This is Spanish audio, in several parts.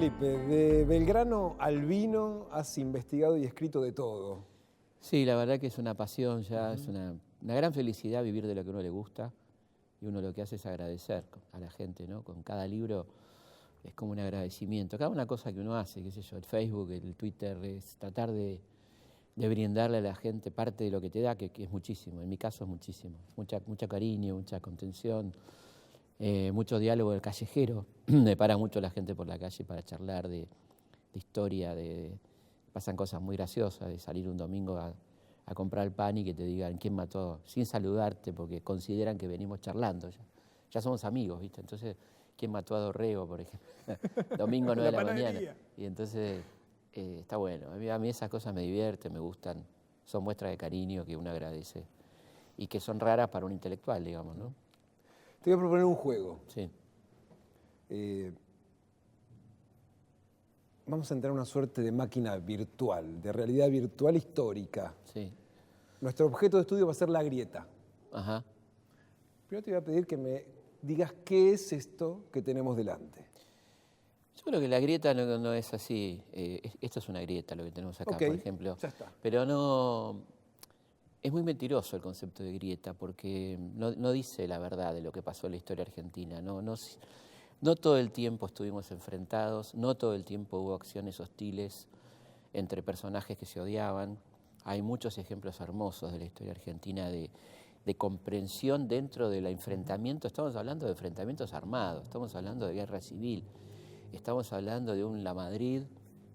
Felipe, de Belgrano al vino has investigado y escrito de todo. Sí, la verdad que es una pasión ya, es una gran felicidad vivir de lo que a uno le gusta y uno lo que hace es agradecer a la gente, ¿no? Con cada libro es como un agradecimiento. Cada una cosa que uno hace, qué sé yo, el Facebook, el Twitter, es tratar de brindarle a la gente parte de lo que te da, que es muchísimo. En mi caso es muchísimo. Mucha cariño, mucha contención, mucho diálogo del callejero. Me para mucho la gente por la calle para charlar de historia, pasan cosas muy graciosas, de salir un domingo a comprar el pan y que te digan quién mató, sin saludarte, porque consideran que venimos charlando. Ya somos amigos, ¿viste? Entonces, ¿quién mató a Dorrego, por ejemplo? Domingo 9 de la mañana. Y entonces, está bueno. A mí esas cosas me divierten, me gustan. Son muestras de cariño que uno agradece y que son raras para un intelectual, digamos, ¿no? Te voy a proponer un juego. Sí. Vamos a entrar a una suerte de máquina virtual, de realidad virtual histórica. Sí. Nuestro objeto de estudio va a ser la grieta. Ajá. Primero te voy a pedir que me digas qué es esto que tenemos delante. Yo creo que la grieta no es así. Esto es una grieta, lo que tenemos acá, Okay, por ejemplo. ya está. Pero no... Es muy mentiroso el concepto de grieta porque no dice la verdad de lo que pasó en la historia argentina. No todo el tiempo estuvimos enfrentados, no todo el tiempo hubo acciones hostiles entre personajes que se odiaban. Hay muchos ejemplos hermosos de la historia argentina de comprensión dentro del enfrentamiento. Estamos hablando de enfrentamientos armados, estamos hablando de guerra civil, estamos hablando de un Lamadrid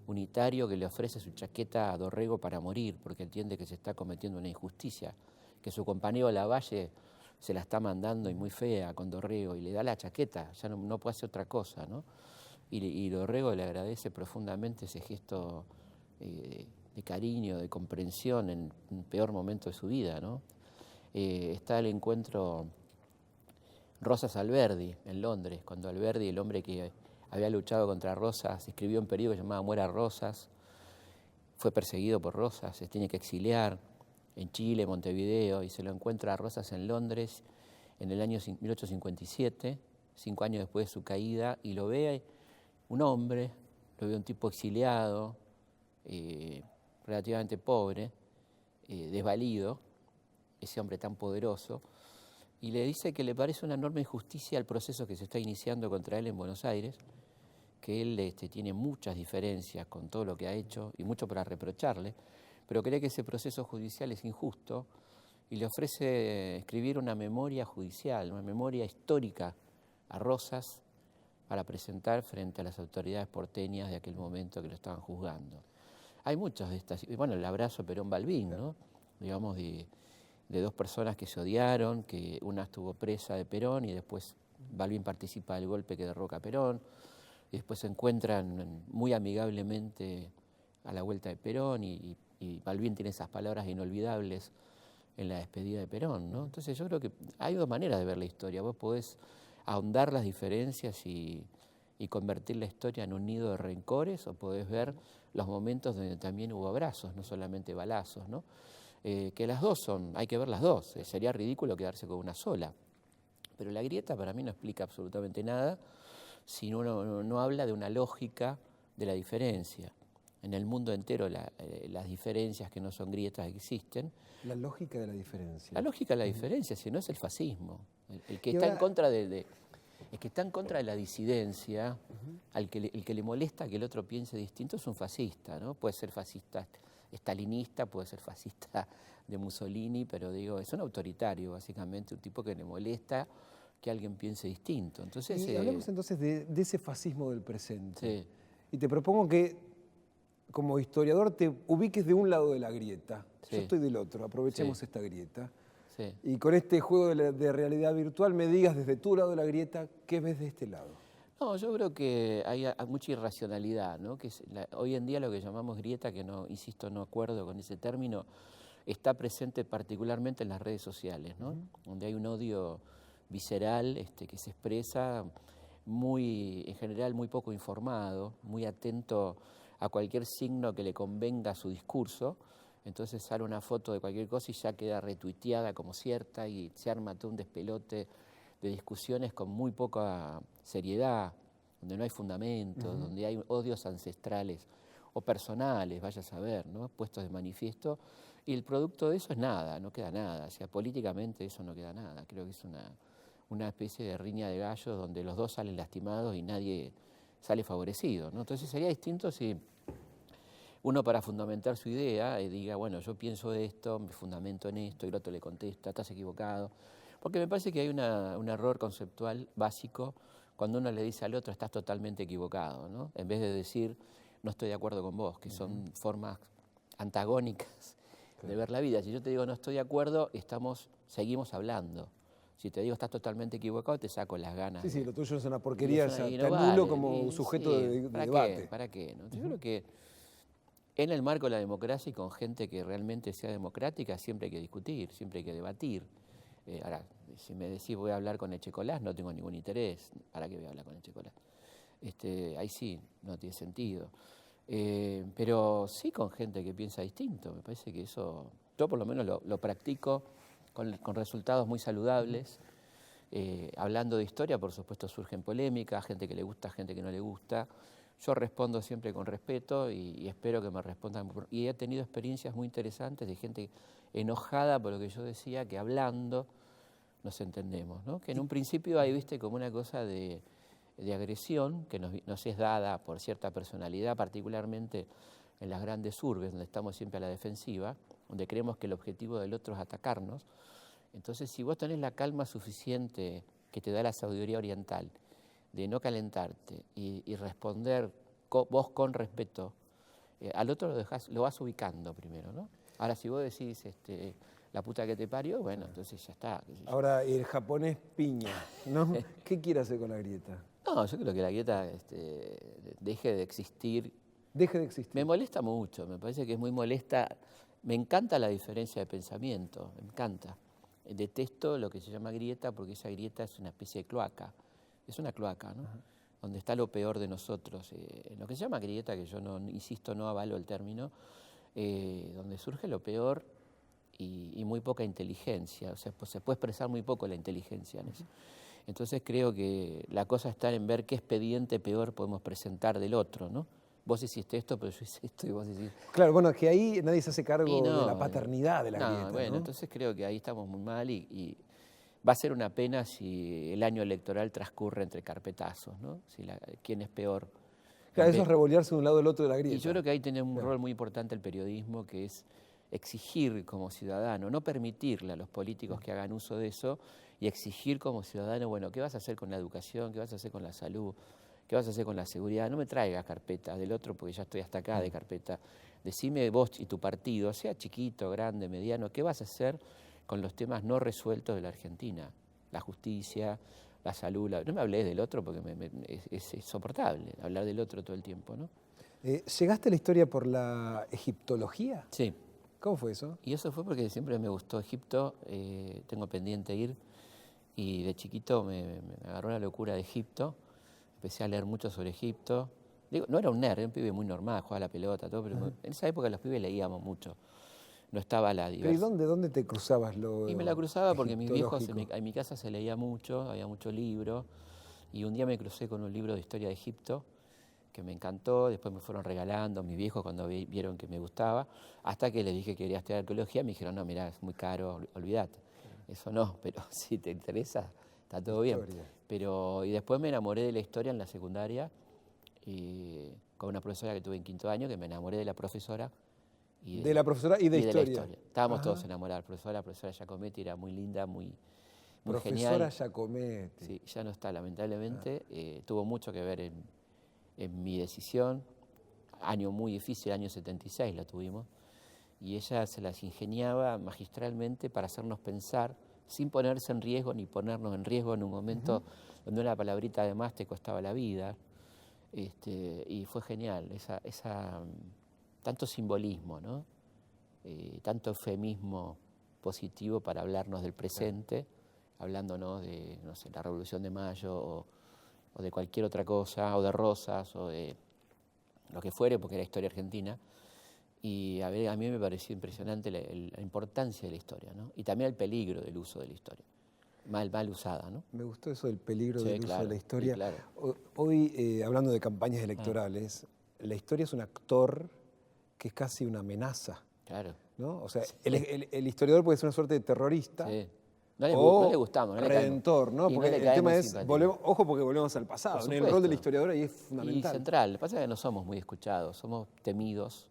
unitario que le ofrece su chaqueta a Dorrego para morir, porque entiende que se está cometiendo una injusticia, que su compañero Lavalle se la está mandando y muy fea con Dorrego, y le da la chaqueta, ya no puede hacer otra cosa, ¿no? Y Dorrego le agradece profundamente ese gesto de cariño, de comprensión en un peor momento de su vida, ¿no? Está el encuentro Rosas Alberdi en Londres, cuando Alberdi, el hombre que había luchado contra Rosas, escribió un periódico llamado Muera Rosas, fue perseguido por Rosas, se tiene que exiliar en Chile, Montevideo, y se lo encuentra a Rosas en Londres en el año 1857, 5 años después de su caída, y lo ve un hombre, lo ve un tipo exiliado, relativamente pobre, desvalido, ese hombre tan poderoso, y le dice que le parece una enorme injusticia el proceso que se está iniciando contra él en Buenos Aires, que él tiene muchas diferencias con todo lo que ha hecho y mucho para reprocharle, pero cree que ese proceso judicial es injusto y le ofrece escribir una memoria judicial, una memoria histórica a Rosas para presentar frente a las autoridades porteñas de aquel momento que lo estaban juzgando. Hay muchas de estas, bueno, el abrazo Perón-Balbín, ¿no? Digamos, de dos personas que se odiaron, que una estuvo presa de Perón y después Balbín participa del golpe que derroca a Perón, y después se encuentran muy amigablemente a la vuelta de Perón y Balbín tiene esas palabras inolvidables en la despedida de Perón, ¿no? Entonces yo creo que hay dos maneras de ver la historia. Vos podés ahondar las diferencias y convertir la historia en un nido de rencores, o podés ver los momentos donde también hubo abrazos, no solamente balazos, ¿no? Que las dos hay que ver las dos. Sería ridículo quedarse con una sola. Pero la grieta para mí no explica absolutamente nada si uno no habla de una lógica de la diferencia. En el mundo entero las diferencias que no son grietas existen. La lógica de la diferencia. La lógica de la diferencia, si no es el fascismo. El que Y está ahora... en contra el que está en contra de la disidencia, el que le molesta que el otro piense distinto, es un fascista, ¿no? Puede ser fascista estalinista, puede ser fascista de Mussolini, pero digo, es un autoritario, básicamente, un tipo que le molesta que alguien piense distinto. Entonces, Y hablemos entonces de ese fascismo del presente. Sí. Y te propongo que, como historiador, te ubiques de un lado de la grieta. Sí. Yo estoy del otro, aprovechemos Sí. esta grieta. Sí. Y con este juego de realidad virtual me digas desde tu lado de la grieta, ¿qué ves de este lado? No, yo creo que hay mucha irracionalidad, ¿no? Que hoy en día lo que llamamos grieta, que no, insisto, no acuerdo con ese término, está presente particularmente en las redes sociales, ¿no? Donde hay un odio visceral que se expresa en general muy poco informado, muy atento a cualquier signo que le convenga a su discurso. Entonces sale una foto de cualquier cosa y ya queda retuiteada como cierta y se arma todo un despelote de discusiones con muy poca seriedad. donde no hay fundamentos, donde hay odios ancestrales o personales, vaya a saber, ¿no? Puestos de manifiesto, y el producto de eso es nada, no queda nada. O sea, políticamente eso no queda nada. Creo que es una especie de riña de gallos donde los dos salen lastimados y nadie sale favorecido, ¿no? Entonces sería distinto si uno, para fundamentar su idea, diga, bueno, yo pienso esto, me fundamento en esto, y el otro le contesta, estás equivocado. Porque me parece que hay un error conceptual básico cuando uno le dice al otro, estás totalmente equivocado, ¿no? En vez de decir, no estoy de acuerdo con vos, que son formas antagónicas de ver la vida. Si yo te digo, no estoy de acuerdo, seguimos hablando. Si te digo, estás totalmente equivocado, te saco las ganas. Sí, lo tuyo es una porquería, te te anulo como sujeto de ¿para debate. Qué? ¿Para qué? ¿No? Yo creo que en el marco de la democracia y con gente que realmente sea democrática, siempre hay que discutir, siempre hay que debatir. Ahora, si me decís voy a hablar con Echecolás, no tengo ningún interés. ¿Para qué voy a hablar con Echecolás? Ahí sí, no tiene sentido. Pero sí con gente que piensa distinto. Me parece que eso, yo por lo menos lo practico con resultados muy saludables. Hablando de historia, por supuesto, surgen polémicas, gente que le gusta, gente que no le gusta. Yo respondo siempre con respeto y espero que me respondan. Y he tenido experiencias muy interesantes de gente enojada por lo que yo decía, que hablando nos entendemos, ¿no? Que en un principio hay, viste, como una cosa de agresión que nos es dada por cierta personalidad, particularmente en las grandes urbes, donde estamos siempre a la defensiva, donde creemos que el objetivo del otro es atacarnos. Entonces, si vos tenés la calma suficiente que te da la sabiduría oriental, de no calentarte y responder vos con respeto, al otro lo vas ubicando primero, ¿no? Ahora, si vos decís la puta que te parió, bueno, entonces ya está. Ahora, el japonés piña, ¿no? ¿Qué quiere hacer con la grieta? No, yo creo que la grieta deje de existir. Deje de existir. Me molesta mucho, me parece que es muy molesta. Me encanta la diferencia de pensamiento, me encanta. Detesto lo que se llama grieta porque esa grieta es una especie de cloaca. Es una cloaca, ¿no? Donde está lo peor de nosotros. Lo que se llama grieta, que yo no, insisto, no avalo el término, donde surge lo peor y muy poca inteligencia. O sea, pues se puede expresar muy poco la inteligencia en eso. Entonces creo que la cosa está en ver qué expediente peor podemos presentar del otro, ¿no? Vos hiciste esto, pero yo hice esto y vos hiciste... Claro, bueno, que ahí nadie se hace cargo de la paternidad de la grieta, bueno, ¿no? entonces creo que ahí estamos muy mal y va a ser una pena si el año electoral transcurre entre carpetazos, ¿no? ¿Quién es peor? Claro, eso es revolearse de un lado del otro de la grieta. Y yo creo que ahí tiene un rol muy importante el periodismo, que es exigir como ciudadano, no permitirle a los políticos que hagan uso de eso y exigir como ciudadano, bueno, ¿qué vas a hacer con la educación? ¿Qué vas a hacer con la salud? ¿Qué vas a hacer con la seguridad? No me traigas carpeta del otro porque ya estoy hasta acá de carpeta. Decime vos y tu partido, sea chiquito, grande, mediano, ¿qué vas a hacer con los temas no resueltos de la Argentina? La justicia, la salud. No me hablé del otro porque es insoportable hablar del otro todo el tiempo, ¿no? ¿Llegaste a la historia por la egiptología? Sí. ¿Cómo fue eso? Y eso fue porque siempre me gustó Egipto, tengo pendiente ir, y de chiquito me agarró la locura de Egipto, empecé a leer mucho sobre Egipto. Digo, no era un nerd, era un pibe muy normal, jugaba a la pelota, todo, pero en esa época los pibes leíamos mucho, no estaba la diversidad. ¿Pero y dónde te cruzabas lo Y me la cruzaba porque mis viejos, egiptológico? en mi casa se leía mucho, había mucho libro, y un día me crucé con un libro de historia de Egipto, que me encantó, después me fueron regalando mis viejos cuando vieron que me gustaba, hasta que les dije que quería estudiar arqueología, me dijeron, no, mirá, es muy caro, olvídate. Eso no, pero si te interesa, está todo bien. Y después me enamoré de la historia en la secundaria, con una profesora que tuve en quinto año, que me enamoré de la profesora. De la profesora y de historia. Estábamos todos enamorados. La profesora Giacometti era muy linda, muy genial. Profesora Giacometti. Sí, ya no está, lamentablemente. Tuvo mucho que ver en mi decisión. Año muy difícil, año 76 la tuvimos. Y ella se las ingeniaba magistralmente para hacernos pensar, sin ponerse en riesgo ni ponernos en riesgo en un momento donde una palabrita de más te costaba la vida. Y fue genial, tanto simbolismo, ¿no? Tanto eufemismo positivo para hablarnos del presente, hablándonos de, no sé, la Revolución de Mayo o de cualquier otra cosa, o de Rosas, o de lo que fuere, porque era historia argentina. Y a mí me pareció impresionante la importancia de la historia, ¿no? Y también el peligro del uso de la historia. mal usada, ¿no? Me gustó eso del peligro Sí, del uso de claro, la sí, historia. claro. Hoy, hablando de campañas electorales, la historia es un actor que es casi una amenaza, Claro. ¿no? O sea, Sí, el historiador puede ser una suerte de terrorista sí. No le o gustamos, no le caemos. redentor, ¿no? Y no Porque le el caemos tema en es, simpatía. ojo porque volvemos al pasado, Por ¿no? El rol del supuesto. historiador ahí es Y fundamental. central. Lo que pasa es que no somos muy escuchados, somos temidos.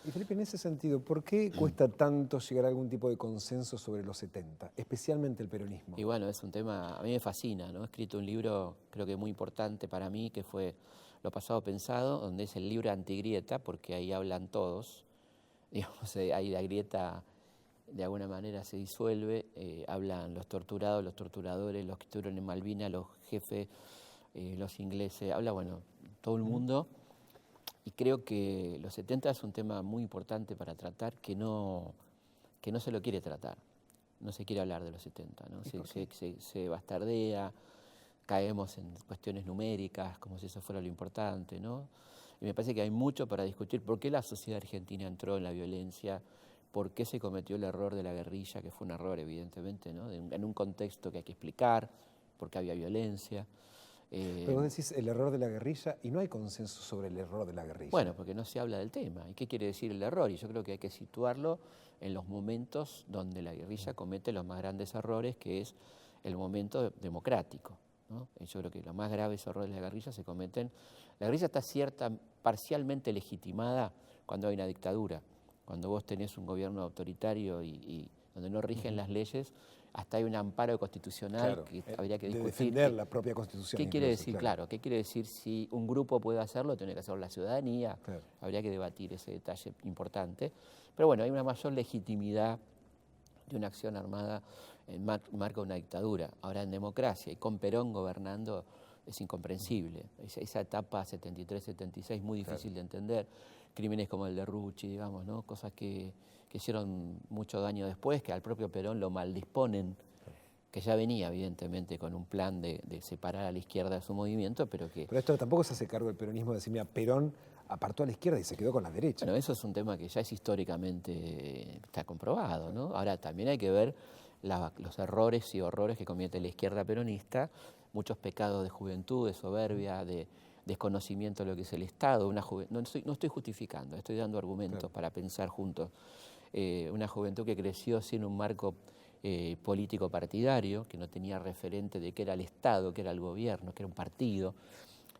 Y Felipe, en ese sentido, ¿por qué cuesta tanto llegar a algún tipo de consenso sobre los 70, especialmente el peronismo? Y bueno, es un tema, a mí me fascina, ¿no? He escrito un libro, creo que muy importante para mí, que fue Lo pasado pensado, donde es el libro antigrieta, porque ahí hablan todos. Digamos, ahí la grieta de alguna manera se disuelve, hablan los torturados, los torturadores, los que estuvieron en Malvinas, los jefes, los ingleses, habla, bueno, todo el mundo. Y creo que los 70 es un tema muy importante para tratar que no se lo quiere tratar. No se quiere hablar de los 70, ¿no? Se bastardea, caemos en cuestiones numéricas, como si eso fuera lo importante, ¿no? Y me parece que hay mucho para discutir. ¿Por qué la sociedad argentina entró en la violencia? ¿Por qué se cometió el error de la guerrilla? Que fue un error, evidentemente, ¿no? En un contexto que hay que explicar, porque había violencia. Pero vos decís el error de la guerrilla y no hay consenso sobre el error de la guerrilla. Bueno, porque no se habla del tema. ¿Y qué quiere decir el error? Y yo creo que hay que situarlo en los momentos donde la guerrilla comete los más grandes errores, que es el momento democrático, ¿no? Y yo creo que los más graves errores de la guerrilla se cometen. La guerrilla está parcialmente legitimada cuando hay una dictadura, cuando vos tenés un gobierno autoritario y donde no rigen las leyes. Hasta hay un amparo constitucional, claro, que habría que discutir. De defender la propia Constitución. ¿Qué quiere decir? Claro, ¿qué quiere decir si un grupo puede hacerlo? Tiene que hacerlo la ciudadanía. Claro. Habría que debatir ese detalle importante. Pero bueno, hay una mayor legitimidad de una acción armada marca una dictadura. Ahora, en democracia y con Perón gobernando es incomprensible. Esa etapa 73-76 muy difícil de entender. Crímenes como el de Rucci, digamos, ¿no? Cosas que hicieron mucho daño después, que al propio Perón lo maldisponen, que ya venía evidentemente con un plan de separar a la izquierda de su movimiento, pero que... Pero esto tampoco se hace cargo del peronismo de decir, mira, Perón apartó a la izquierda y se quedó con la derecha. Bueno, eso es un tema que ya es históricamente, está comprobado, ¿no? Ahora también hay que ver los errores y horrores que comete la izquierda peronista, muchos pecados de juventud, de soberbia, de desconocimiento de lo que es el Estado. No estoy justificando, estoy dando argumentos, claro, para pensar juntos. Una juventud que creció sin un marco político partidario, que no tenía referente de qué era el Estado, qué era el gobierno, qué era un partido.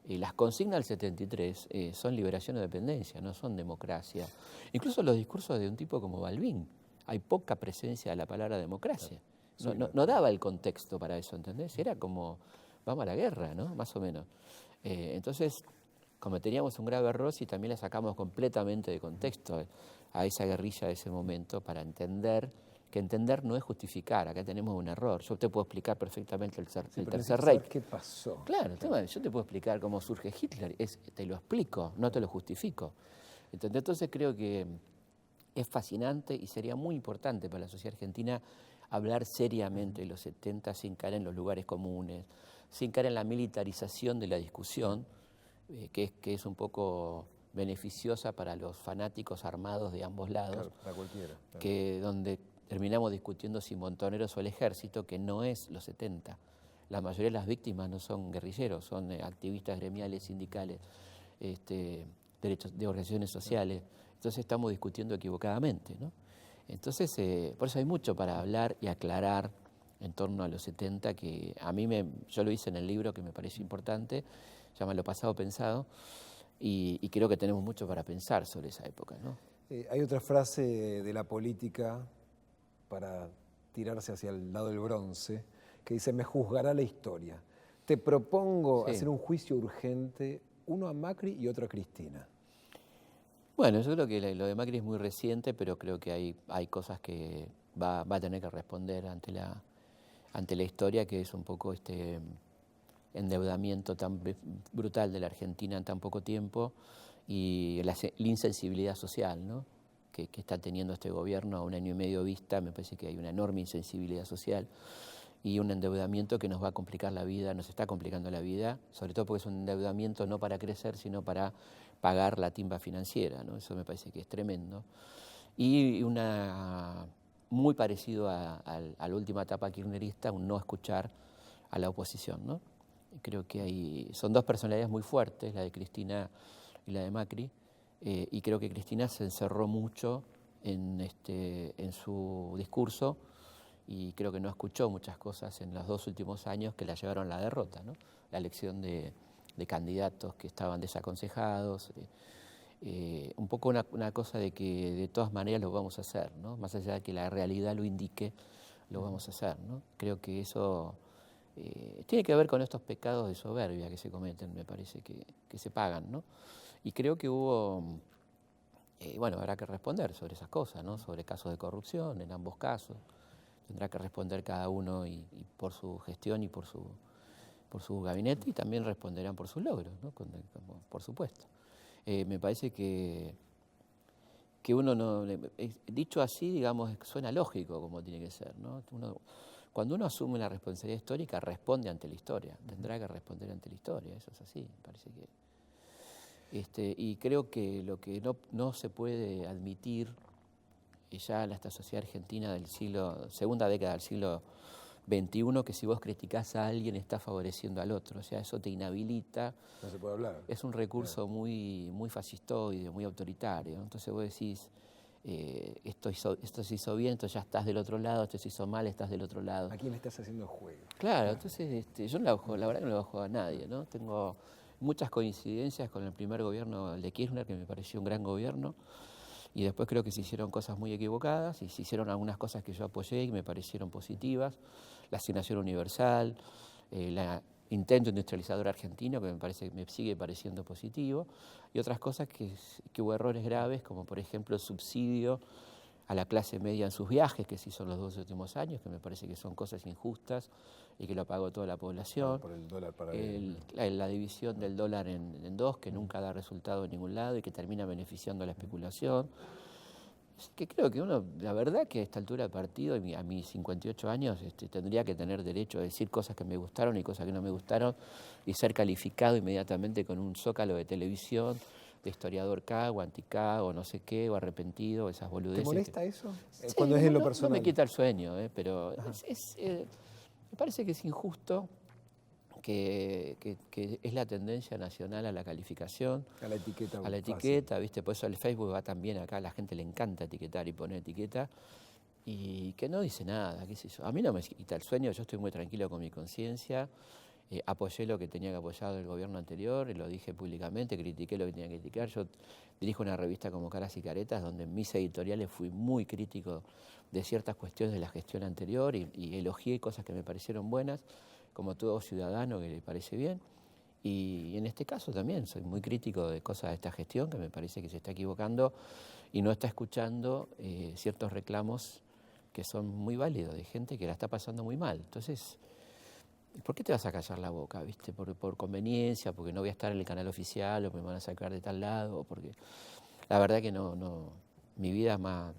Las consignas del 73 son liberación o dependencia, no son democracia. Incluso los discursos de un tipo como Balbín, hay poca presencia de la palabra democracia. No daba el contexto para eso, ¿entendés? Era como, vamos a la guerra, ¿no? Más o menos. Entonces, cometeríamos un grave error si también la sacamos completamente de contexto a esa guerrilla de ese momento para entender que entender no es justificar. Acá tenemos un error. Yo te puedo explicar perfectamente el Tercer Reich. ¿Qué pasó? Claro, yo te puedo explicar cómo surge Hitler. Te lo explico, no te lo justifico. Entonces creo que es fascinante y sería muy importante para la sociedad argentina hablar seriamente de los 70 sin caer en los lugares comunes, sin caer en la militarización de la discusión, que es un poco beneficiosa para los fanáticos armados de ambos lados, claro, para cualquiera, claro, que donde terminamos discutiendo si Montoneros o el ejército, que no es los 70. La mayoría de las víctimas no son guerrilleros, son activistas gremiales, sindicales, derechos de organizaciones sociales. Entonces estamos discutiendo equivocadamente, ¿no? Entonces, por eso hay mucho para hablar y aclarar en torno a los 70, que a mí yo lo hice en el libro que me pareció importante, se llama Lo pasado pensado, y creo que tenemos mucho para pensar sobre esa época, ¿no? Hay otra frase de la política para tirarse hacia el lado del bronce, que dice, me juzgará la historia. Te propongo hacer un juicio urgente, uno a Macri y otro a Cristina. Bueno, yo creo que lo de Macri es muy reciente, pero creo que hay cosas que va a tener que responder ante la historia, que es un poco este endeudamiento tan brutal de la Argentina en tan poco tiempo y la insensibilidad social, ¿no? que está teniendo este gobierno a un año y medio vista. Me parece que hay una enorme insensibilidad social y un endeudamiento que nos va a complicar la vida, nos está complicando la vida, sobre todo porque es un endeudamiento no para crecer, sino para pagar la timba financiera, ¿no? Eso me parece que es tremendo. Y una muy parecido a la última etapa kirchnerista, un no escuchar a la oposición, ¿no? Creo que son dos personalidades muy fuertes, la de Cristina y la de Macri, y creo que Cristina se encerró mucho en su discurso y creo que no escuchó muchas cosas en los 2 últimos años que la llevaron a la derrota, ¿no? La elección de candidatos que estaban desaconsejados, un poco una cosa de que de todas maneras lo vamos a hacer, ¿no? Más allá de que la realidad lo indique, lo vamos a hacer, ¿no? Creo que eso tiene que ver con estos pecados de soberbia que se cometen, me parece que se pagan, ¿no? Y creo que hubo, bueno, habrá que responder sobre esas cosas, ¿no? Sobre casos de corrupción en ambos casos. Tendrá que responder cada uno y por su gestión y por su gabinete, y también responderán por sus logros, ¿no? Por supuesto. Me parece que uno no, dicho así, digamos, suena lógico como tiene que ser, ¿no? Cuando uno asume una responsabilidad histórica, responde ante la historia, tendrá que responder ante la historia, eso es así, me parece que... y creo que lo que no se puede admitir ya en esta sociedad argentina del segunda década del siglo XXI, que si vos criticás a alguien estás favoreciendo al otro, o sea, eso te inhabilita. No se puede hablar. Es un recurso muy, muy fascistoide, muy autoritario. Entonces vos decís, esto se hizo bien, entonces ya estás del otro lado, esto se hizo mal, estás del otro lado. ¿A quién le estás haciendo el juego? Claro, entonces yo no la verdad que no la juego a nadie, ¿no? Tengo muchas coincidencias con el primer gobierno de Kirchner, que me pareció un gran gobierno, y después creo que se hicieron cosas muy equivocadas y se hicieron algunas cosas que yo apoyé y me parecieron positivas. La asignación universal, el intento industrializador argentino, que me sigue pareciendo positivo, y otras cosas que hubo errores graves, como por ejemplo el subsidio a la clase media en sus viajes, que se hizo en los 2 últimos años, que me parece que son cosas injustas y que lo pagó toda la población. Por el dólar para la división del dólar en dos, que nunca da resultado en ningún lado y que termina beneficiando a la especulación. Así que creo que uno, la verdad que a esta altura de partido, a mis 58 años, tendría que tener derecho a decir cosas que me gustaron y cosas que no me gustaron y ser calificado inmediatamente con un zócalo de televisión, de historiador K o anti-K o no sé qué, o arrepentido, esas boludeces. ¿Te molesta eso? Sí, Cuando es en lo no personal. me quita el sueño, pero me parece que es injusto, que es la tendencia nacional a la calificación. A la etiqueta. A la etiqueta, ¿viste? Por eso el Facebook va también acá, a la gente le encanta etiquetar y poner etiqueta, y que no dice nada, qué sé yo. A mí no me quita el sueño, yo estoy muy tranquilo con mi conciencia. Apoyé lo que tenía que apoyar del gobierno anterior, y lo dije públicamente, critiqué lo que tenía que criticar. Yo dirijo una revista como Caras y Caretas, donde en mis editoriales fui muy crítico de ciertas cuestiones de la gestión anterior y elogié cosas que me parecieron buenas, como todo ciudadano que le parece bien. Y en este caso también soy muy crítico de cosas de esta gestión, que me parece que se está equivocando y no está escuchando ciertos reclamos que son muy válidos, de gente que la está pasando muy mal. Entonces, ¿por qué te vas a callar la boca, viste? Por conveniencia, porque no voy a estar en el canal oficial, o me van a sacar de tal lado, o porque la verdad que no, mi vida es más...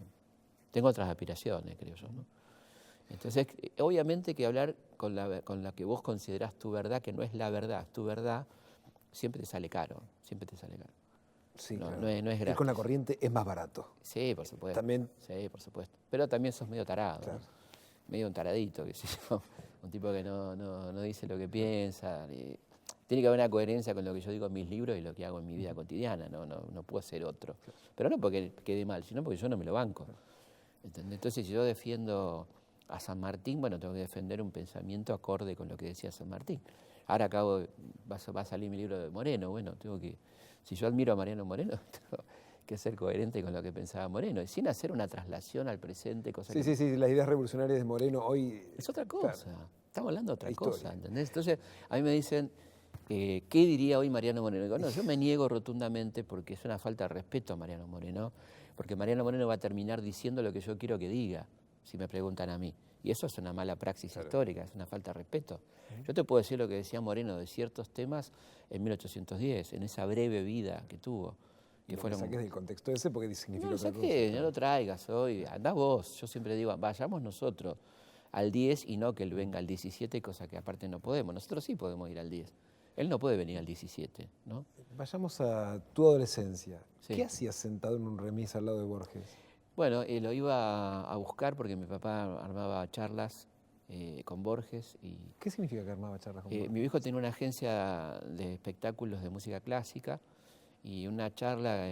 Tengo otras aspiraciones, creo yo, ¿no? Entonces, obviamente que hablar con la que vos considerás tu verdad, que no es la verdad, tu verdad, siempre te sale caro, siempre te sale caro. Sí, no, claro. no es gratis. Ir con la corriente es más barato. Sí, por supuesto. También. Sí, por supuesto. Pero también sos medio tarado, Claro. ¿no? Medio un taradito, qué sé yo. Un tipo que no dice lo que piensa. Tiene que haber una coherencia con lo que yo digo en mis libros y lo que hago en mi vida cotidiana. No puedo ser otro. Pero no porque quede mal, sino porque yo no me lo banco. ¿Entendés? Entonces, si yo defiendo a San Martín, bueno, tengo que defender un pensamiento acorde con lo que decía San Martín. Ahora va a salir mi libro de Moreno, bueno, si yo admiro a Mariano Moreno, tengo que ser coherente con lo que pensaba Moreno, y sin hacer una traslación al presente, cosa Sí, las ideas revolucionarias de Moreno hoy... Es otra cosa, claro. Estamos hablando de otra cosa, ¿entendés? Entonces, a mí me dicen, ¿qué diría hoy Mariano Moreno? Digo, no, yo me niego rotundamente porque es una falta de respeto a Mariano Moreno, porque Mariano Moreno va a terminar diciendo lo que yo quiero que diga, si me preguntan a mí. Y eso es una mala praxis histórica, es una falta de respeto. Yo te puedo decir lo que decía Moreno de ciertos temas en 1810, en esa breve vida que tuvo. Que no saques del contexto ese porque significa otra cosa. No lo traigas hoy, andá vos. Yo siempre digo, vayamos nosotros al 10 y no que él venga al 17, cosa que aparte no podemos. Nosotros sí podemos ir al 10. Él no puede venir al 17, ¿no? Vayamos a tu adolescencia. Sí. ¿Qué hacías sentado en un remis al lado de Borges? Bueno, lo iba a buscar porque mi papá armaba charlas con Borges. ¿Qué significa que armaba charlas con Borges? Mi viejo tenía una agencia de espectáculos de música clásica y una charla,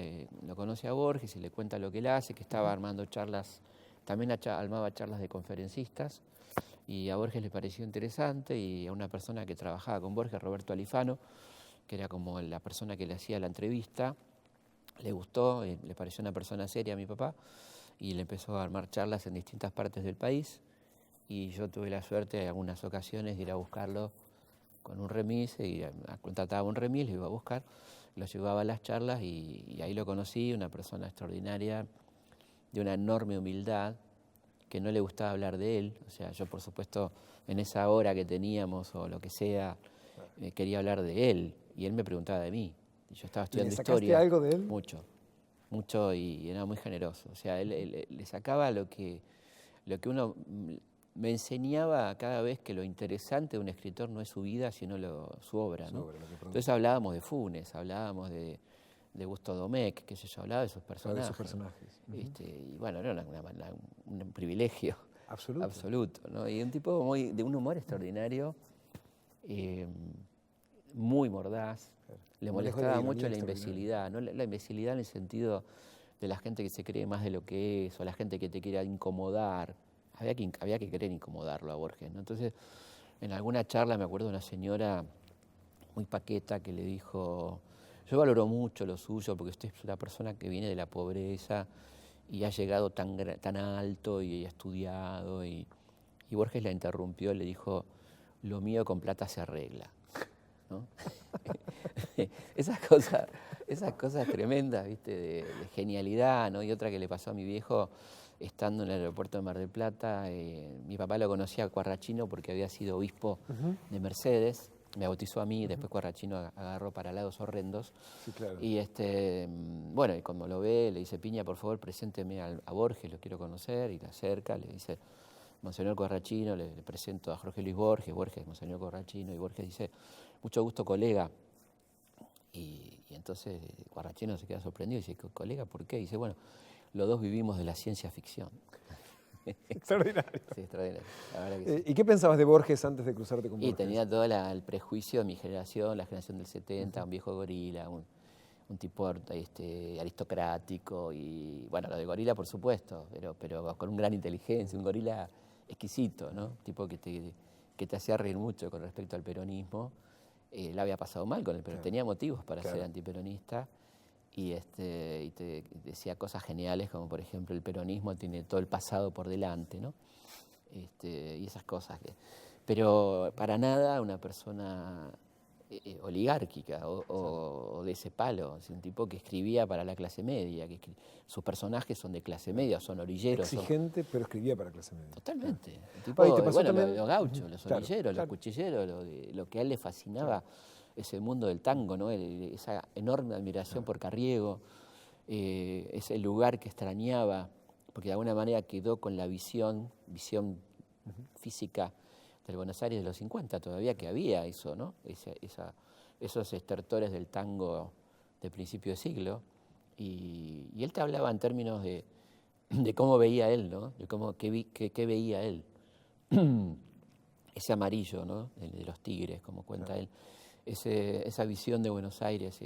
lo conoce a Borges y le cuenta lo que él hace, que estaba armando charlas, también armaba charlas de conferencistas, y a Borges le pareció interesante, y a una persona que trabajaba con Borges, Roberto Alifano, que era como la persona que le hacía la entrevista, le gustó, le pareció una persona seria a mi papá, y le empezó a armar charlas en distintas partes del país, y yo tuve la suerte en algunas ocasiones de ir a buscarlo con un remis, y contrataba un remis, lo iba a buscar, lo llevaba a las charlas, y ahí lo conocí, una persona extraordinaria, de una enorme humildad, que no le gustaba hablar de él. O sea, yo por supuesto en esa hora que teníamos o lo que sea, quería hablar de él, y él me preguntaba de mí. Y yo estaba estudiando historia. ¿Le sacaste algo de él? Mucho, y era muy generoso. O sea, él le sacaba lo que uno me enseñaba cada vez, que lo interesante de un escritor no es su vida, sino su obra, ¿no? Entonces hablábamos de Funes, hablábamos de Gusto Domecq, qué sé yo, hablaba de sus personajes. Y bueno, era un privilegio absoluto, ¿no? Y un tipo de un humor extraordinario, muy mordaz. Le molestaba mucho la imbecilidad, ¿no? La imbecilidad en el sentido de la gente que se cree más de lo que es, o la gente que te quiere incomodar. Había que querer incomodarlo a Borges, ¿no? Entonces, en alguna charla me acuerdo de una señora muy paqueta que le dijo: yo valoro mucho lo suyo porque usted es una persona que viene de la pobreza y ha llegado tan alto y ha estudiado. Y Borges la interrumpió y le dijo: lo mío con plata se arregla, ¿no? Esas cosas tremendas, ¿viste? De genialidad, ¿no? Y otra que le pasó a mi viejo, estando en el aeropuerto de Mar del Plata, mi papá lo conocía a Quarrachino porque había sido obispo de Mercedes. Me bautizó a mí, después Quarrachino agarró para lados horrendos. Sí, claro. Y bueno, y cuando lo ve, le dice: Piña, por favor, presénteme a Borges, lo quiero conocer. Y le acerca, le dice: Monseñor Quarrachino, le presento a Jorge Luis Borges, Monseñor Quarrachino. Y Borges dice: mucho gusto, colega. Y entonces Quarrachino se queda sorprendido y dice: colega, ¿por qué? Y dice: bueno, los dos vivimos de la ciencia ficción. Extraordinario. Sí, extraordinario. La verdad que sí. ¿Y qué pensabas de Borges antes de cruzarte con Borges? Y tenía todo el prejuicio de mi generación, la generación del 70, un viejo gorila, un tipo aristocrático, y bueno, lo de gorila por supuesto, pero con una gran inteligencia, un gorila exquisito, ¿no? Un tipo que te hacía reír mucho con respecto al peronismo. La había pasado mal con él, pero tenía motivos para ser antiperonista. Y te decía cosas geniales, como por ejemplo: el peronismo tiene todo el pasado por delante, ¿no? Y esas cosas. Pero para nada una persona oligárquica o de ese palo. Es un tipo que escribía para la clase media, sus personajes son de clase media, son orilleros. Exigente, pero escribía para clase media. Totalmente. Claro. El tipo, bueno, los gauchos, los orilleros, los cuchilleros, lo que a él le fascinaba. Ese mundo del tango, ¿no? Esa enorme admiración por Carriego, ese lugar que extrañaba, porque de alguna manera quedó con la visión física del Buenos Aires de los 50, todavía que había eso, ¿no? Esos estertores del tango de principio de siglo, y él te hablaba en términos de cómo veía él, ¿no? De qué veía él. Ese amarillo, ¿no? De los tigres, como cuenta él. Esa visión de Buenos Aires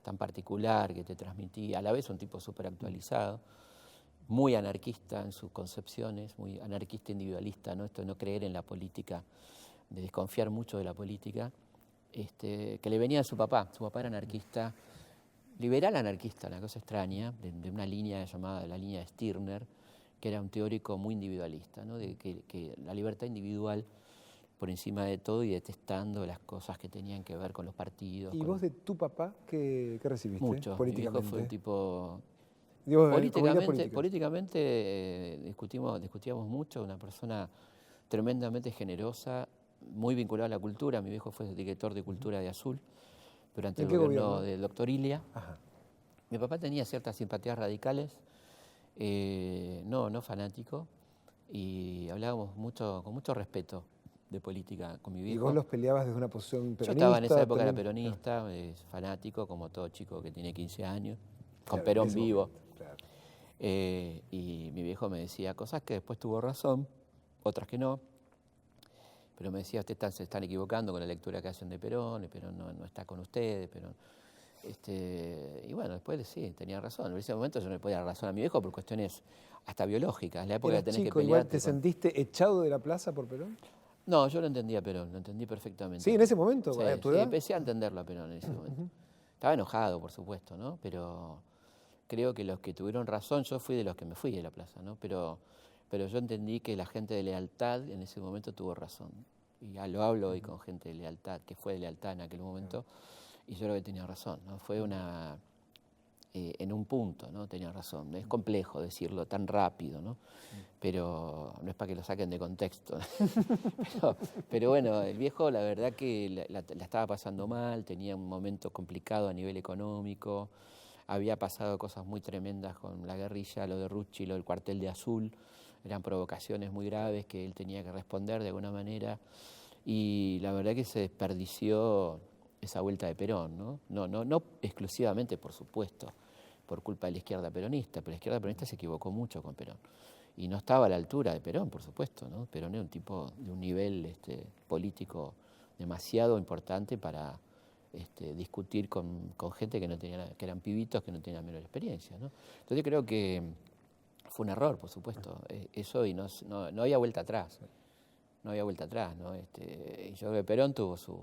tan particular que te transmitía, a la vez un tipo súper actualizado, muy anarquista en sus concepciones, muy anarquista individualista, ¿no? Esto de no creer en la política, de desconfiar mucho de la política, que le venía de su papá. Su papá era anarquista, liberal anarquista, una cosa extraña, de una línea llamada la línea de Stirner, que era un teórico muy individualista, ¿no? De que la libertad individual por encima de todo, y detestando las cosas que tenían que ver con los partidos. ¿Y vos de tu papá qué recibiste? Mucho. Políticamente. Mi viejo fue un tipo... Políticamente discutíamos mucho, una persona tremendamente generosa, muy vinculada a la cultura. Mi viejo fue director de cultura de Azul durante el gobierno del doctor Ilia. Ajá. Mi papá tenía ciertas simpatías radicales, no fanático, y hablábamos con mucho respeto de política con mi viejo. ¿Y vos los peleabas desde una posición peronista? Yo estaba en esa época, era peronista, fanático, como todo chico que tiene 15 años, con Perón vivo. Claro. Y mi viejo me decía cosas que después tuvo razón, otras que no. Pero me decía, ustedes se están equivocando con la lectura que hacen de Perón no está con ustedes, Perón. Y bueno, después sí, tenía razón. En ese momento yo no le podía dar razón a mi viejo por cuestiones hasta biológicas. La época que tenés chico, que igual pelearte te sentiste echado de la plaza por Perón. No, yo lo entendía a Perón, lo entendí perfectamente. Sí, en ese momento, Sí, a tu sí, edad. empecé a entenderlo a Perón en ese momento. Estaba enojado, por supuesto, ¿no? Pero creo que los que tuvieron razón, yo fui de los que me fui de la plaza, ¿no? Pero yo entendí que la gente de lealtad en ese momento tuvo razón. Y ya lo hablo hoy con gente de lealtad, que fue de lealtad en aquel momento, y yo creo que tenía razón, ¿no? Fue en un punto, ¿no? Tenía razón. Es complejo decirlo tan rápido, ¿no? Pero no es para que lo saquen de contexto. pero bueno, el viejo la verdad que la estaba pasando mal, tenía un momento complicado a nivel económico, había pasado cosas muy tremendas con la guerrilla, lo de Rucci, lo del cuartel de Azul, eran provocaciones muy graves que él tenía que responder de alguna manera, y la verdad que se desperdició esa vuelta de Perón, ¿no? No exclusivamente, por supuesto, por culpa de la izquierda peronista, pero la izquierda peronista se equivocó mucho con Perón. Y no estaba a la altura de Perón, por supuesto, ¿no? Perón era un tipo de un nivel político demasiado importante para discutir con gente que eran pibitos, que no tenían menor experiencia, ¿no? Entonces creo que fue un error, por supuesto, eso, y no había vuelta atrás. No había vuelta atrás, ¿no? Y yo creo que Perón tuvo su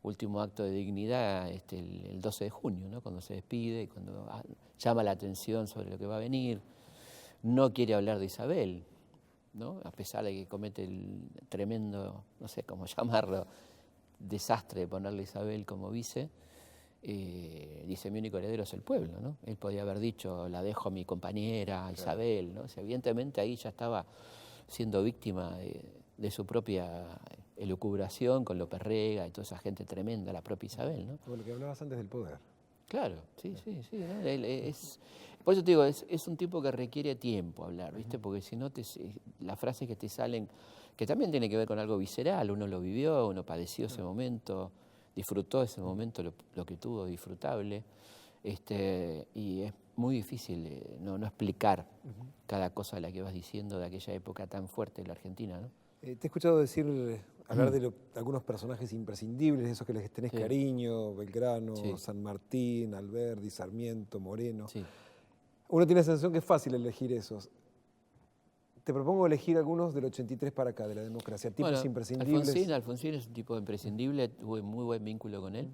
último acto de dignidad el 12 de junio, ¿no? Cuando se despide y cuando llama la atención sobre lo que va a venir. No quiere hablar de Isabel, ¿no? A pesar de que comete el tremendo, no sé cómo llamarlo, desastre de ponerle a Isabel como vice. Dice, mi único heredero es el pueblo, ¿no? Él podía haber dicho, la dejo a mi compañera Isabel, ¿no? O sea, evidentemente ahí ya estaba siendo víctima de su propia elucubración con López Rega y toda esa gente tremenda, la propia Isabel, ¿no? Como lo que hablabas antes del poder. Claro, sí, ¿no? Por eso te digo, es un tipo que requiere tiempo hablar, ¿viste? Porque si no, las frases que te salen, que también tiene que ver con algo visceral, uno lo vivió, uno padeció ese momento, disfrutó ese momento, lo que tuvo disfrutable, y es muy difícil no explicar cada cosa de la que vas diciendo de aquella época tan fuerte de la Argentina, ¿no? Te he escuchado hablar de algunos personajes imprescindibles, esos que les tenés Sí. cariño, Belgrano, Sí. San Martín, Alberdi, Sarmiento, Moreno. Sí. Uno tiene la sensación que es fácil elegir esos. Te propongo elegir algunos del 83 para acá, de la democracia, tipos Bueno, imprescindibles. Alfonsín es un tipo imprescindible, tuve muy buen vínculo con él.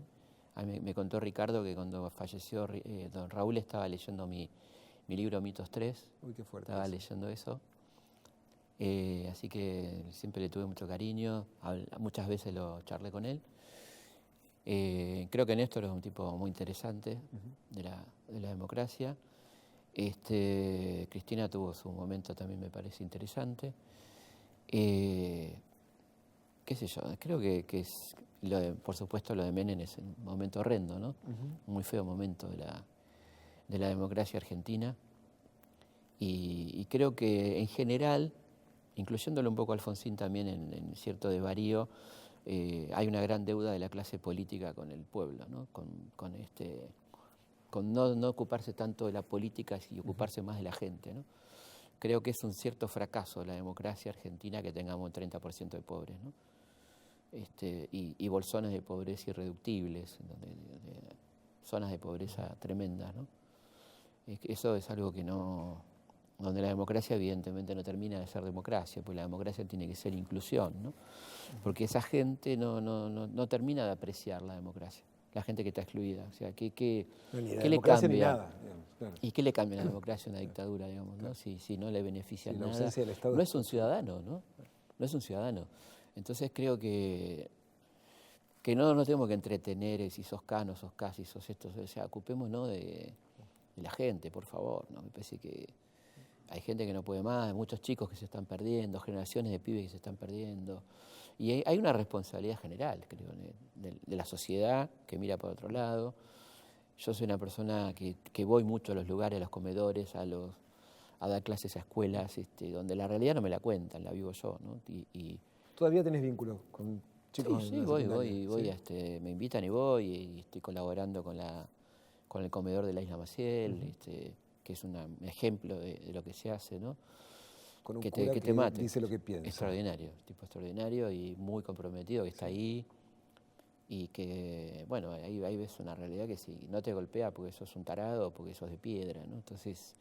A mí me contó Ricardo que cuando falleció don Raúl estaba leyendo mi libro Mitos 3. Uy, qué fuerte. Estaba leyendo eso. Así que siempre le tuve mucho cariño, muchas veces lo charlé con él. Creo que Néstor es un tipo muy interesante de la democracia. Cristina tuvo su momento también, me parece interesante. Qué sé yo, creo que es, por supuesto, lo de Menem es un momento horrendo, ¿no? Muy feo momento de la democracia argentina. Y creo que en general, incluyéndolo un poco a Alfonsín también en cierto desvarío, hay una gran deuda de la clase política con el pueblo, ¿no? Con no ocuparse tanto de la política y ocuparse más de la gente, ¿no? Creo que es un cierto fracaso la democracia argentina que tengamos un 30% de pobres, ¿no? Y bolsones de pobreza irreductibles, zonas de pobreza tremendas, ¿no? Eso es algo donde la democracia evidentemente no termina de ser democracia, porque la democracia tiene que ser inclusión, ¿no? Porque esa gente no termina de apreciar la democracia, la gente que está excluida. O sea, ¿qué le cambia? Ni nada, digamos, claro. ¿Y qué le cambia a la democracia a una dictadura, digamos, ¿no? Si no le beneficia la nada? ausencia del Estado No es un ciudadano, ¿no? No es un ciudadano. Entonces creo que no nos tenemos que entretener si sos cano, sos casi, sos esto. O sea, ocupémonos de la gente, por favor, ¿no? Me parece que hay gente que no puede más, hay muchos chicos que se están perdiendo, generaciones de pibes que se están perdiendo. Y hay una responsabilidad general, creo, de la sociedad que mira para otro lado. Yo soy una persona que voy mucho a los lugares, a los comedores, a dar clases a escuelas, donde la realidad no me la cuentan, la vivo yo, ¿no? ¿Todavía tenés vínculo con chicos? Sí, voy, me invitan y voy, y estoy colaborando con el comedor de la Isla Maciel, que es un ejemplo de lo que se hace, ¿no? Con un que cura te mate. dice lo que piensa. Extraordinario, tipo extraordinario y muy comprometido, que está ahí y que, bueno, ahí ves una realidad que si no te golpea porque sos un tarado, porque sos de piedra, ¿no? Entonces,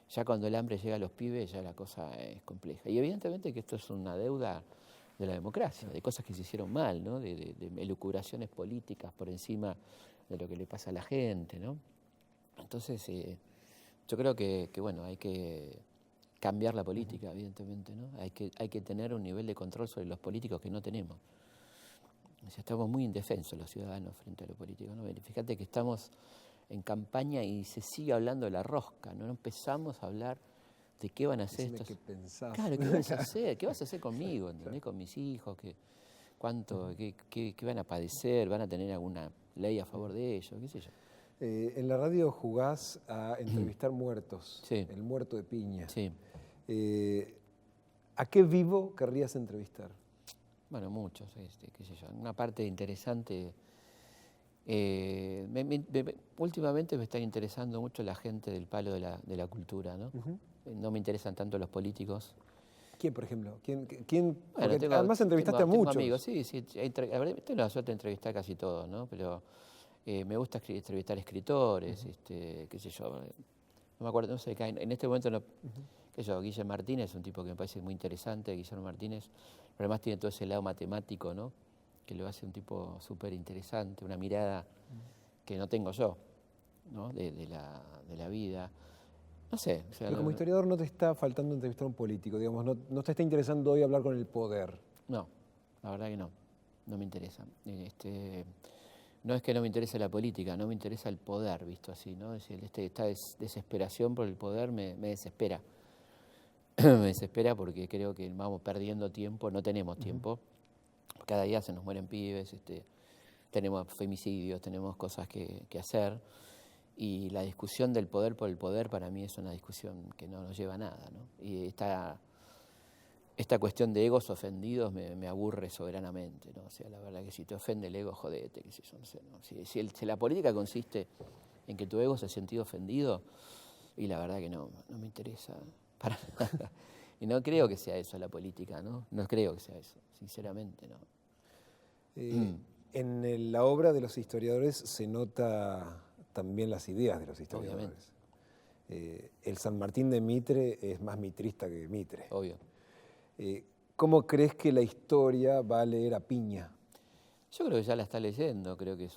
ya cuando el hambre llega a los pibes, ya la cosa es compleja. Y evidentemente que esto es una deuda de la democracia, de cosas que se hicieron mal, ¿no? De elucubraciones políticas por encima de lo que le pasa a la gente, ¿no? Entonces, yo creo que bueno, hay que cambiar la política, evidentemente, ¿no? Hay que tener un nivel de control sobre los políticos que no tenemos. O sea, estamos muy indefensos los ciudadanos frente a lo político, ¿no? Fíjate que estamos en campaña y se sigue hablando de la rosca, ¿no? No empezamos a hablar de qué van a hacer Decime estos... qué pensás. Claro, ¿qué vas a hacer? ¿Qué vas a hacer conmigo? ¿Entendés? Con mis hijos, qué van a padecer, van a tener alguna ley a favor de ellos, qué sé yo. En la radio jugás a entrevistar muertos, Sí. el muerto de Piña. Sí. ¿A qué vivo querrías entrevistar? Bueno, muchos, qué sé yo. Una parte interesante. Últimamente me está interesando mucho la gente del palo de la cultura, ¿no? No me interesan tanto los políticos. ¿Quién, por ejemplo? ¿Quién? Bueno, Además entrevistaste a muchos. Tengo amigos, sí. Tengo la suerte de entrevistar casi todos, ¿no? Pero me gusta entrevistar escritores, qué sé yo. No me acuerdo, no sé, en este momento no... qué sé yo, Guillermo Martínez es un tipo que me parece muy interesante, Guillermo Martínez, pero además tiene todo ese lado matemático, ¿no? Que lo hace un tipo súper interesante, una mirada que no tengo yo, ¿no? De la vida. No sé. O sea, pero como historiador no te está faltando entrevistar a un político, digamos, no te está interesando hoy hablar con el poder. No, la verdad que no me interesa. No es que no me interese la política, no me interesa el poder, visto así, ¿no? Es decir, esta desesperación por el poder me desespera. Me desespera porque creo que vamos perdiendo tiempo, no tenemos tiempo. Cada día se nos mueren pibes, tenemos femicidios, tenemos cosas que hacer. Y la discusión del poder por el poder para mí es una discusión que no nos lleva a nada, ¿no? Y esta cuestión de egos ofendidos me aburre soberanamente, ¿no? O sea, la verdad que si te ofende el ego, jodete, qué sé yo, no sé, ¿no? Si la política consiste en que tu ego se ha sentido ofendido, y la verdad que no me interesa para nada. Y no creo que sea eso la política, ¿no? No creo que sea eso, sinceramente, ¿no? En la obra de los historiadores se nota también las ideas de los historiadores. El San Martín de Mitre es más mitrista que Mitre. Obvio. ¿Cómo crees que la historia va a leer a Piña? Yo creo que ya la está leyendo, creo que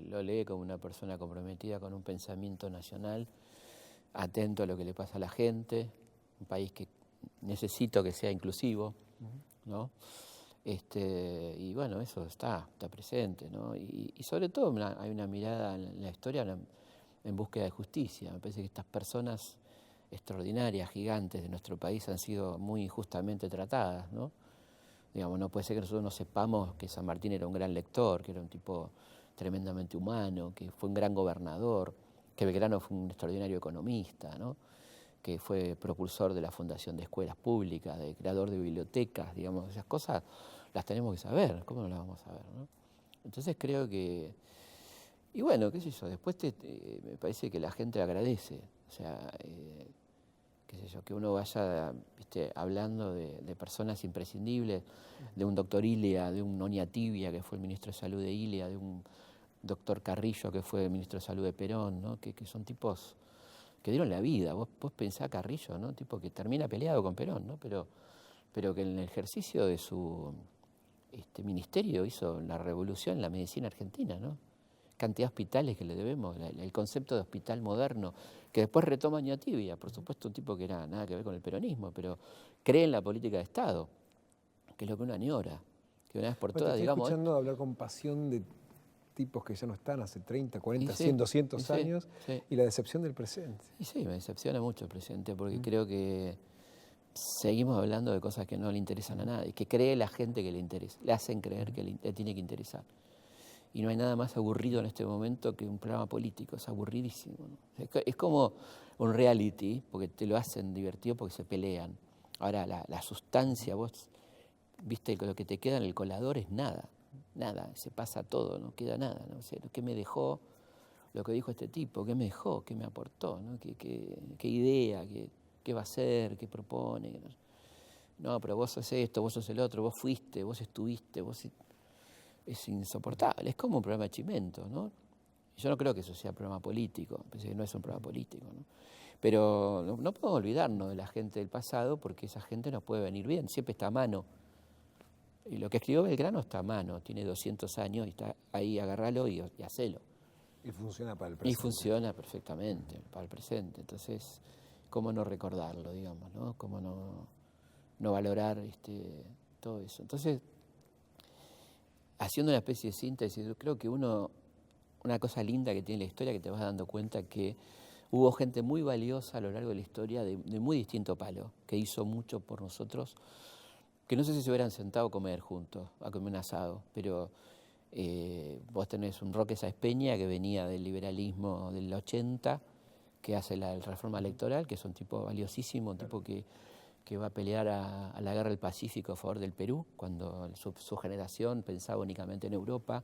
lo lee como una persona comprometida con un pensamiento nacional, atento a lo que le pasa a la gente, un país que necesito que sea inclusivo, ¿no? Y bueno, eso está presente, ¿no? Y sobre todo hay una mirada en la historia en búsqueda de justicia. Me parece que estas personas extraordinarias, gigantes de nuestro país han sido muy injustamente tratadas, ¿no? Digamos, no puede ser que nosotros no sepamos que San Martín era un gran lector, que era un tipo tremendamente humano, que fue un gran gobernador, que Belgrano fue un extraordinario economista, ¿no? Que fue propulsor de la fundación de escuelas públicas, de creador de bibliotecas, digamos, esas cosas las tenemos que saber, ¿cómo no las vamos a saber, ¿no? Entonces creo que, y bueno, qué sé yo, después me parece que la gente agradece, o sea, qué sé yo, que uno vaya, viste, hablando de personas imprescindibles, de un doctor Ilia, de un Oñatibia, que fue el ministro de Salud de Ilia, de un doctor Carrillo, que fue el ministro de Salud de Perón, ¿no? Que son tipos que dieron la vida. Vos pensás Carrillo, ¿no? Tipo que termina peleado con Perón, ¿no? Pero que en el ejercicio de su ministerio hizo la revolución en la medicina argentina, ¿no? Cantidad de hospitales que le debemos, el concepto de hospital moderno, que después retoma Oñatibia, por supuesto un tipo que era nada que ver con el peronismo, pero cree en la política de Estado, que es lo que uno añora, que una vez por todas, digamos... escuchando hablar con pasión de tipos que ya no están hace 30, 40, sí, 100, 200 años, sí. Y la decepción del presente. Y sí, me decepciona mucho el presente, porque creo que seguimos hablando de cosas que no le interesan a nadie, que cree la gente que le interesa, le hacen creer que le tiene que interesar. Y no hay nada más aburrido en este momento que un programa político, es aburridísimo, ¿no? Es como un reality, porque te lo hacen divertido porque se pelean. Ahora, la sustancia, vos viste que lo que te queda en el colador es nada, se pasa todo, no queda nada, ¿no? O sea, ¿qué me dejó? lo que dijo este tipo, qué me dejó, qué me aportó, ¿no? Qué idea, qué va a hacer, qué propone. No, pero vos sos esto, vos sos el otro, vos fuiste, vos estuviste, es insoportable. Es como un programa de Chimento, ¿no? Yo no creo que eso sea un programa político, pensé que no es un programa político, ¿no? Pero no podemos olvidarnos de la gente del pasado porque esa gente nos puede venir bien, siempre está a mano. Y lo que escribió Belgrano está a mano, tiene 200 años y está ahí, agárralo y hacelo. Y funciona para el Y presente. funciona perfectamente para el presente. Entonces, ¿cómo no recordarlo, digamos, ¿no? ¿Cómo no valorar todo eso? Entonces, haciendo una especie de síntesis, yo creo que una cosa linda que tiene la historia, que te vas dando cuenta que hubo gente muy valiosa a lo largo de la historia de muy distinto palo, que hizo mucho por nosotros, que no sé si se hubieran sentado a comer juntos, a comer un asado, pero vos tenés un Roque Sáenz Peña que venía del liberalismo del 80, que hace la reforma electoral, que es un tipo valiosísimo, un tipo que va a pelear a la guerra del Pacífico a favor del Perú, cuando su generación pensaba únicamente en Europa.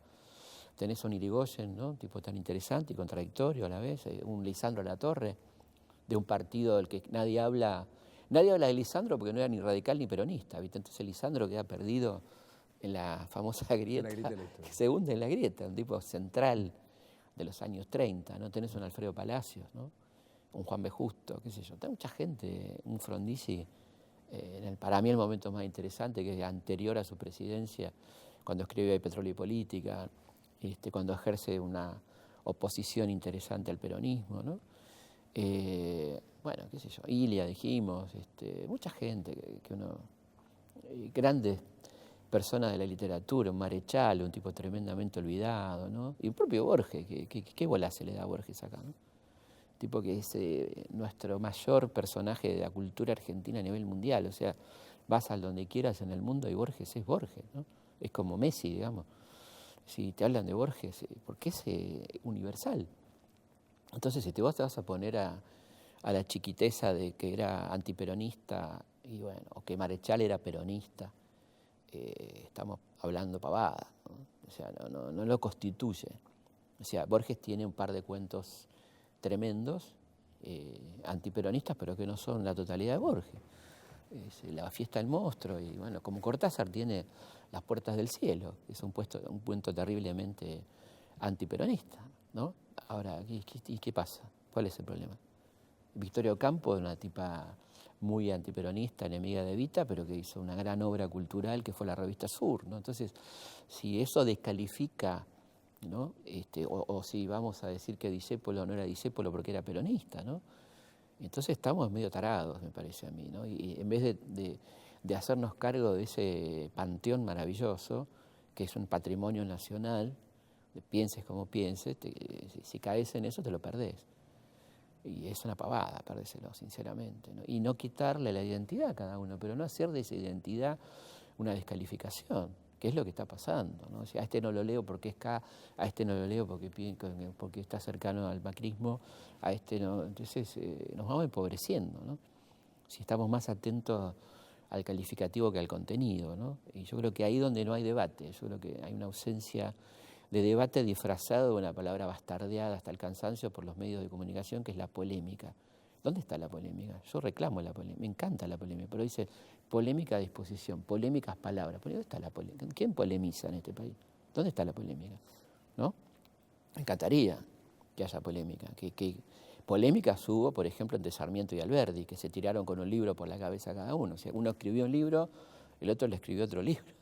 Tenés a un Irigoyen, ¿no? Un tipo tan interesante y contradictorio a la vez, un Lisandro Latorre, de un partido del que nadie habla de Lisandro porque no era ni radical ni peronista, ¿viste? Entonces Lisandro queda perdido en la famosa grieta, que se hunde en la grieta, un tipo central de los años 30, ¿no? Tenés un Alfredo Palacios, ¿no? Un Juan B. Justo, qué sé yo, hay mucha gente, un Frondizi, para mí el momento más interesante, que es anterior a su presidencia, cuando escribe Petróleo y Política, cuando ejerce una oposición interesante al peronismo, ¿no? Bueno, qué sé yo, Ilia dijimos, mucha gente que uno, grandes personas de la literatura, un Marechal, un tipo tremendamente olvidado, ¿no? Y el propio Borges, ¿qué bola se le da a Borges acá, ¿no? Tipo que es nuestro mayor personaje de la cultura argentina a nivel mundial, o sea, vas al donde quieras en el mundo y Borges es Borges, ¿no? Es como Messi, digamos. Si te hablan de Borges, porque es universal. Entonces, si vos te vas a poner a la chiquiteza de que era antiperonista, y bueno, o que Marechal era peronista, estamos hablando pavada, ¿no? O sea, no lo constituye. O sea, Borges tiene un par de cuentos tremendos, antiperonistas, pero que no son la totalidad de Borges. La fiesta del monstruo, y bueno, como Cortázar tiene Las puertas del cielo, que es un cuento terriblemente antiperonista, ¿no? Ahora, ¿y qué pasa? ¿Cuál es el problema? Victoria Ocampo, una tipa muy antiperonista, enemiga de Evita, pero que hizo una gran obra cultural que fue la revista Sur, ¿no? Entonces, si eso descalifica, ¿no? O si vamos a decir que Discépolo no era Discépolo porque era peronista, ¿no? Entonces estamos medio tarados, me parece a mí, ¿no? Y en vez de hacernos cargo de ese panteón maravilloso, que es un patrimonio nacional, pienses como pienses, si caes en eso te lo perdés. Y es una pavada perdérselo, sinceramente, ¿no? Y no quitarle la identidad a cada uno, pero no hacer de esa identidad una descalificación, que es lo que está pasando, ¿no? O sea, a este no lo leo porque es K, a este no lo leo porque está cercano al macrismo, a este no. Entonces nos vamos empobreciendo, ¿no? Si estamos más atentos al calificativo que al contenido, ¿no? Y yo creo que ahí donde no hay debate, yo creo que hay una ausencia de debate disfrazado de una palabra bastardeada hasta el cansancio por los medios de comunicación, que es la polémica. ¿Dónde está la polémica? Yo reclamo la polémica, me encanta la polémica, pero dice polémica a disposición, polémicas palabras. ¿Dónde está la polémica? ¿Quién polemiza en este país? ¿Dónde está la polémica? ¿No? Me encantaría que haya polémica. Que polémicas hubo, por ejemplo, entre Sarmiento y Alberdi, que se tiraron con un libro por la cabeza cada uno. O sea, uno escribió un libro, el otro le escribió otro libro,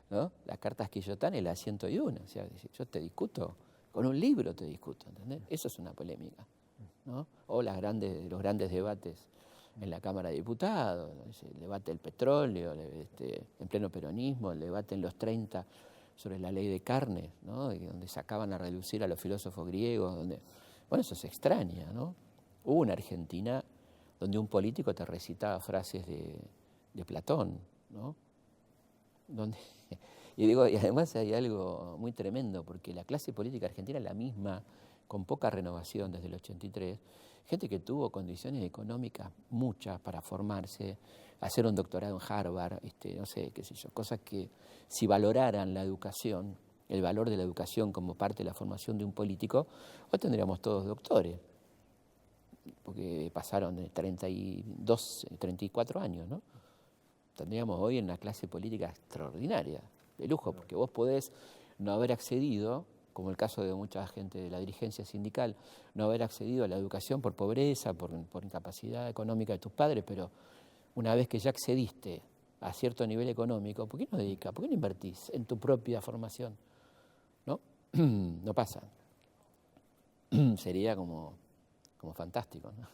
¿no? Las cartas Quillotán y la 101. O sea, yo te discuto, con un libro te discuto, ¿entendés? Eso es una polémica, ¿no? O los grandes debates en la Cámara de Diputados, el debate del petróleo, en pleno peronismo, el debate en los 30 sobre la ley de carnes, ¿no? Donde sacaban a relucir a los filósofos griegos, bueno, eso se extraña, ¿no? Hubo una Argentina donde un político te recitaba frases de Platón, ¿no? Y además hay algo muy tremendo, porque la clase política argentina es la misma, con poca renovación desde el 83, gente que tuvo condiciones económicas muchas para formarse, hacer un doctorado en Harvard, no sé, qué sé yo, cosas que si valoraran la educación el valor de la educación como parte de la formación de un político, hoy tendríamos todos doctores, porque pasaron de 32, 34 años, ¿no? Tendríamos hoy una clase política extraordinaria, de lujo, porque vos podés no haber accedido, como el caso de mucha gente de la dirigencia sindical, no haber accedido a la educación por pobreza, por incapacidad económica de tus padres, pero una vez que ya accediste a cierto nivel económico, ¿por qué no dedicas? ¿Por qué no invertís en tu propia formación? ¿No? No pasa. Sería como fantástico, ¿no?